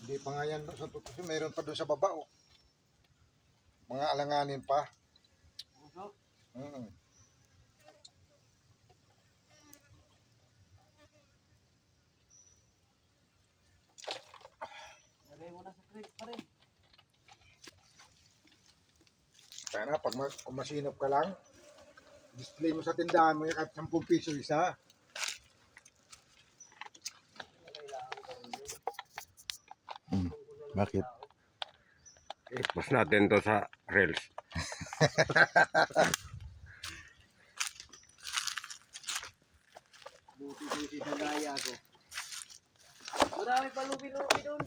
Hindi pa nga yan. Sa kasi meron pa doon sa baba. Oh. Mga alanganin pa. Lagay mo na sa crate pa rin. Kaya na, pag kung masinop ka lang, display mo sa tindahan mo yung kahit 10 piso isa. Bakit? Ipos natin to sa reels. Buti-buti sa gaya ko. Marami pa lubi-lubi doon.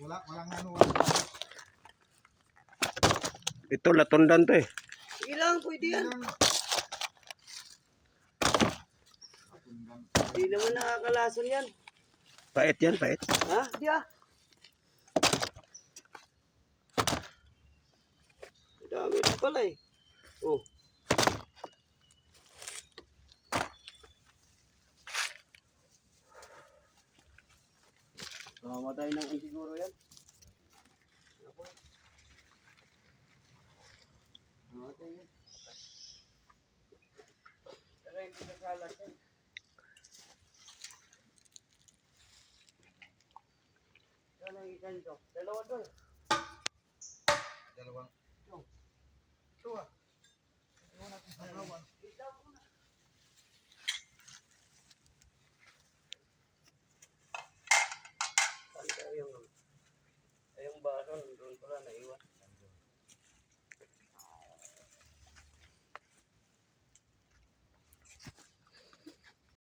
Walang ano. Ito latundan to eh. Ilang, pwede yan. Hindi naman nakakalason yan. Pait yan, pait. Ha? Di ah. Dami rin pala eh. Oh. Mamatay na siguro yan. Mamatay yan. Pero hindi nakalat yan. Saan ang ikan ito? Dalawa doon. Dalawang. Ito. Ito ah. Ito natin sa kawan.